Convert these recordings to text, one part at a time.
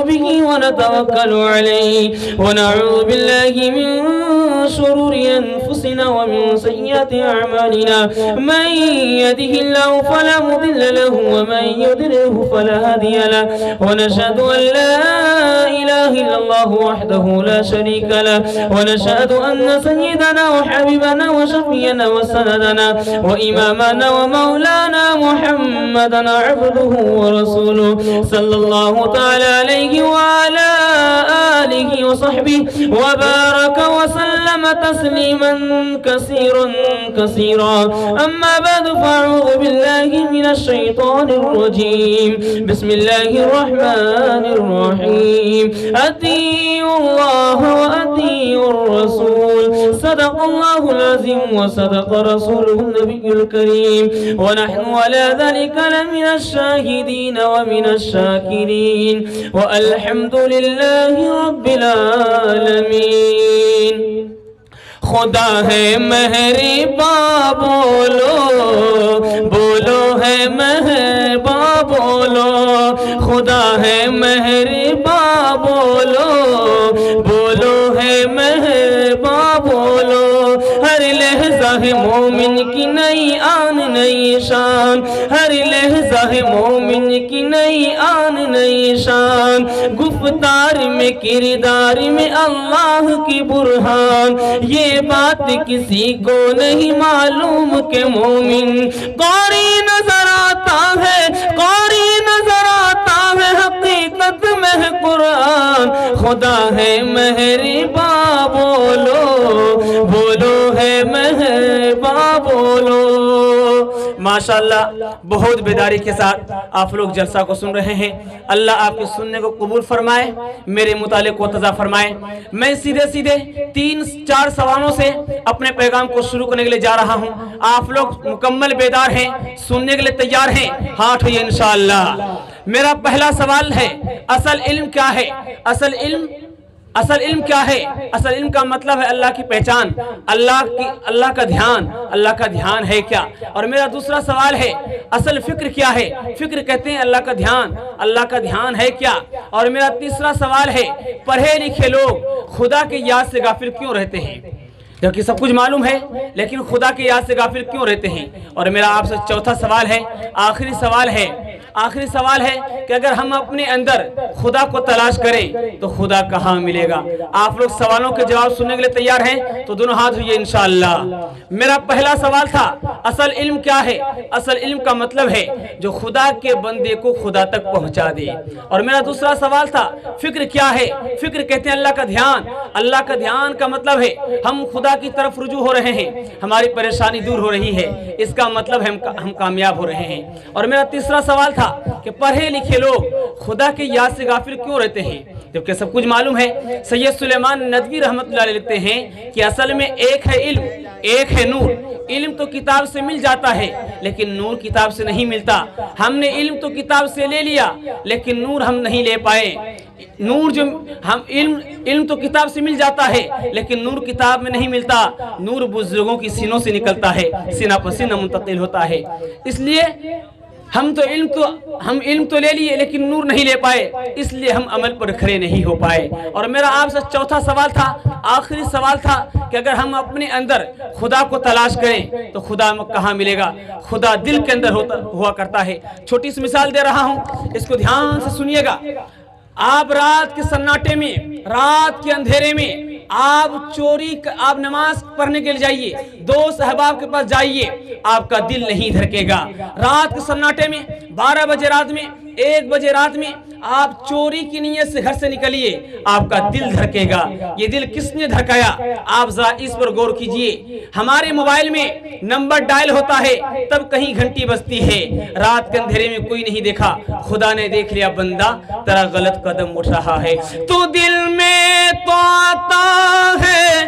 به ونتوكل عليه ونعوذ بالله من شرور أنفسنا ومن سيئات أعمالنا من يهده الله فلا مضل له ومن يضلله فلا هادي له ونشهد أن لا إله إلا الله وحده لا شريك له ونشهد أن سيدنا وحبيبنا وشفينا وسندنا وإمامنا ومولانا محمدا عبده ورسوله صلى الله تعالى عليه وعلى آله وصحبه وبارك وسلم تسليما كثيرا كثيرا أما بعد فأعوذ بالله من الشيطان الرجيم بسم الله الرحمن الرحيم أطيعوا الله وأطيعوا الرسول صدق الله العظيم وصدق رسوله النبي الكريم ونحن على ذلك لمن الشاهدين ومن الشاكرين والحمد لله رب العالمين خدا ہے مہرباں بولو بولو ہے مہرباں بولو خدا ہے مہرباں بولو بولو ہے مہرباں بولو ہر لحظہ ہے مومن کی نئی آن نئی شان ہر لحظہ ہے مومن کی نئی آن نئی شان گفتار میں کردار میں اللہ کی برہان یہ بات کسی کو نہیں معلوم کہ مومن قاری نظر آتا ہے قاری نظر آتا ہے حقیقت میں ہے قرآن خدا ہے مہرباں بولو بولو ہے مہرباں بولو ماشاءاللہ بہت بیداری کے ساتھ آپ لوگ جلسہ کو سن رہے ہیں اللہ آپ کے سننے کو قبول فرمائے میرے متعلق کو عطا فرمائے میں سیدھے 3-4 سوالوں سے اپنے پیغام کو شروع کرنے کے لیے جا رہا ہوں آپ لوگ مکمل بیدار ہیں سننے کے لیے تیار ہیں ہاتھ ہوئیے انشاءاللہ میرا پہلا سوال ہے اصل علم کیا ہے اصل علم کیا ہے اصل علم کا مطلب ہے اللہ کی پہچان اللہ کا دھیان ہے کیا اور میرا دوسرا سوال ہے اصل فکر کیا ہے فکر کہتے ہیں اللہ کا دھیان ہے کیا اور میرا تیسرا سوال ہے پڑھے لکھے لوگ خدا کے یاد سے غافل کیوں رہتے ہیں جبکہ سب کچھ معلوم ہے لیکن خدا کی یاد سے غافل کیوں رہتے ہیں اور میرا آپ سے چوتھا سوال ہے آخری سوال ہے کہ اگر ہم اپنے اندر خدا کو تلاش کریں تو خدا کہاں ملے گا آپ لوگ سوالوں کے جواب سننے کے لیے تیار ہیں تو دونوں ہاتھ ہوئیے انشاءاللہ میرا پہلا سوال تھا اصل علم کیا ہے اصل علم کا مطلب ہے جو خدا کے بندے کو خدا تک پہنچا دے اور میرا دوسرا سوال تھا فکر کیا ہے فکر کہتے ہیں اللہ کا دھیان کا مطلب ہے ہم خدا کی طرف رجوع ہو رہے ہیں ہماری پریشانی دور ہو رہی ہے اس کا مطلب ہے ہم کامیاب ہو رہے ہیں اور میرا تیسرا سوال تھا کہ پڑھے لکھے لوگ خدا کی یاد سے غافل کیوں رہتے ہیں جبکہ سب کچھ معلوم ہے سید سلیمان ندوی رحمت اللہ علیہ لکھتے ہیں کہ اصل میں ایک ہے علم ایک ہے نور علم تو کتاب سے مل جاتا ہے لیکن نور کتاب سے نہیں ملتا ہم نے علم تو کتاب سے لے لیا لیکن نور ہم نہیں لے پائے نور جو ہم علم تو کتاب سے مل جاتا ہے لیکن نور کتاب میں نہیں ملتا نور بزرگوں کی سینوں سے نکلتا ہے سینہ پر سینہ منتقل ہوتا ہے اس لیے ہم علم تو لے لیے لیکن نور نہیں لے پائے اس لیے ہم عمل پر کھڑے نہیں ہو پائے اور میرا آپ سے چوتھا سوال تھا آخری سوال تھا کہ اگر ہم اپنے اندر خدا کو تلاش کریں تو خدا کہاں ملے گا خدا دل کے اندر ہوا کرتا ہے چھوٹی سی مثال دے رہا ہوں اس کو دھیان سے سنیے گا آپ رات کے سناٹے میں رات کے اندھیرے میں آپ نماز پڑھنے کے لیے جائیے دوست احباب کے پاس جائیے آپ کا دل نہیں دھڑکے گا رات کے سناٹے میں 12 بجے رات میں 1 بجے رات میں آپ چوری کی نیت سے گھر سے نکلیے آپ کا دل دھڑکے گا یہ دل کس نے دھڑکایا آپ ذرا اس پر غور کیجئے ہمارے موبائل میں نمبر ڈائل ہوتا ہے تب کہیں گھنٹی بجتی ہے رات کے اندھیرے میں کوئی نہیں دیکھا خدا نے دیکھ لیا بندہ تیرا غلط قدم اٹھ رہا ہے تو دل میں تو آتا ہے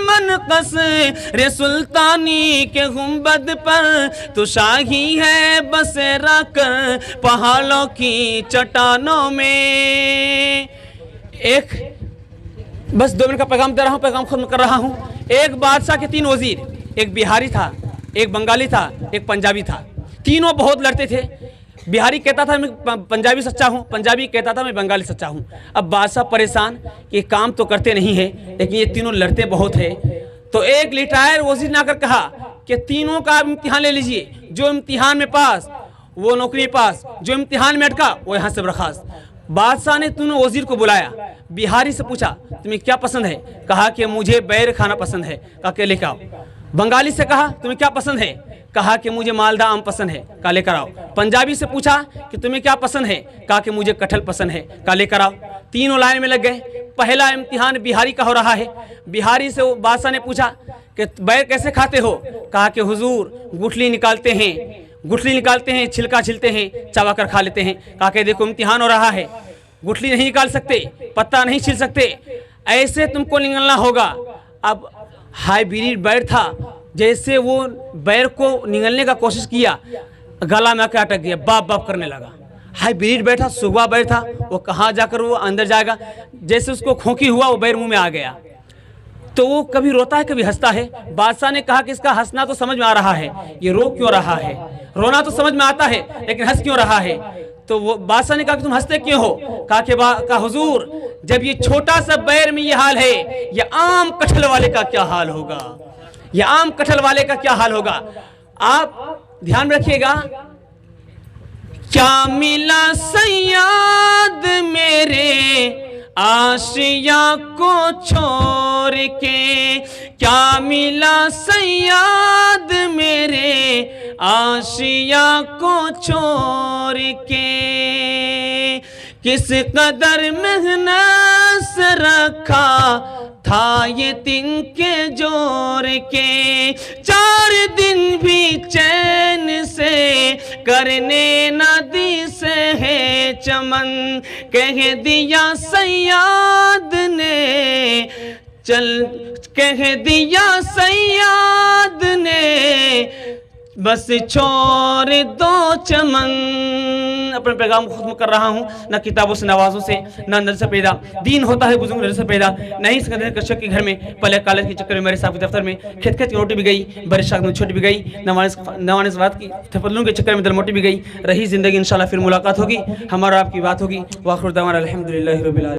من قصر سلطانی کے گنبد پر تو شاہی ہے بسیرا کر پہاڑوں کی چٹانوں میں۔ ایک بس 2 منٹ کا پیغام دے رہا ہوں، پیغام ختم کر رہا ہوں۔ ایک بادشاہ کے 3 وزیر، ایک بہاری تھا، ایک بنگالی تھا، ایک پنجابی تھا۔ تینوں بہت لڑتے تھے۔ بہاری کہتا تھا میں پنجابی سچا ہوں، پنجابی کہتا تھا میں بنگالی سچا ہوں۔ اب بادشاہ پریشان کہ کام تو کرتے نہیں ہیں لیکن یہ تینوں لڑتے بہت ہیں، تو ایک ریٹائر وزیر نے آ کر کہا کہ تینوں کا امتحان لے لیجئے، جو امتحان میں پاس وہ نوکری پاس، جو امتحان میں اٹکا وہ یہاں سے برخاست۔ بادشاہ نے تینوں وزیر کو بلایا، بہاری سے پوچھا تمہیں کیا پسند ہے؟ کہا کہ مجھے بیر کھانا پسند ہے، کہا کہ لے کے آؤ۔ بنگالی سے کہا تمہیں کیا پسند ہے؟ کہا کہ مجھے مالدہ آم پسند ہے، کہا لے کر آؤ۔ پنجابی سے پوچھا کہ تمہیں کیا پسند ہے؟ کہا کہ مجھے کٹہل پسند ہے، کہا لے کر آؤ۔ تینوں لائن میں لگ گئے۔ پہلا امتحان بہاری کا ہو رہا ہے۔ بہاری سے بادشاہ نے پوچھا کہ بیر کیسے کھاتے ہو؟ کہا کہ حضور گٹھلی نکالتے ہیں، چھلکا چھلتے ہیں، چبا کر کھا لیتے ہیں۔ کہا کہ دیکھو امتحان ہو رہا ہے، گٹھلی نہیں نکال سکتے، پتا نہیں چھل سکتے، ایسے تم کو نگلنا ہوگا۔ اب ہائیبریڈ بیر تھا، جیسے وہ بیر کو نگلنے کا کوشش کیا، گلا میں آ کے اٹک گیا، باپ باپ کرنے لگا۔ ہائیبریڈ بیر تھا، سگوا بیر تھا، وہ کہاں جا کر وہ اندر جائے گا؟ جیسے اس کو کھونکی ہوا وہ بیر منہ میں آ گیا، تو وہ کبھی روتا ہے کبھی ہنستا ہے۔ بادشاہ نے کہا کہ اس کا ہنسنا تو سمجھ میں آ رہا ہے، یہ رو کیوں رہا ہے؟ رونا تو سمجھ میں آتا ہے لیکن ہنس کیوں رہا ہے؟ تو وہ بادشاہ نے کہا کہ تم ہنستے کیوں ہو؟ کہا حضور جب یہ چھوٹا سا بیر میں یہ حال ہے، یہ عام کٹہل والے کا کیا حال ہوگا؟ یہ عام کٹہل والے کا کیا حال ہوگا؟ آپ دھیان رکھیے گا۔ کیا ملا صیاد میرے آشیا کو چھوڑ کے، کیا ملا صیاد میرے آشیا کو چھوڑ کے، کس قدر محنت سے رکھا تھا یہ دن کے جوڑ کے، 4 دن بھی چین سے کرنے نہ دی سے ہے چمن، کہہ دیا صیاد نے کہہ دیا صیاد نے بس چھوڑ دو چمن۔ اپنے پیغام کو ختم کر رہا ہوں۔ نہ کتابوں سے نوازوں سے، نہ نظر سے پیدا، دین ہوتا ہے بزرگ نظر سے پیدا۔ نہیں سکندر کشک کے گھر میں، پہلے کالج کے چکر میں میرے صاحب کے دفتر میں کھیت کھیت کی روٹی بھی گئی، بڑے شاخ میں چھوٹی بھی گئی، نوانس بات کی تھپلوں کے چکر میں دل موٹی بھی گئی۔ رہی زندگی انشاءاللہ پھر ملاقات ہوگی، ہمارا آپ کی بات ہوگی۔ وآخر دعوانا الحمدللہ رب العالمین۔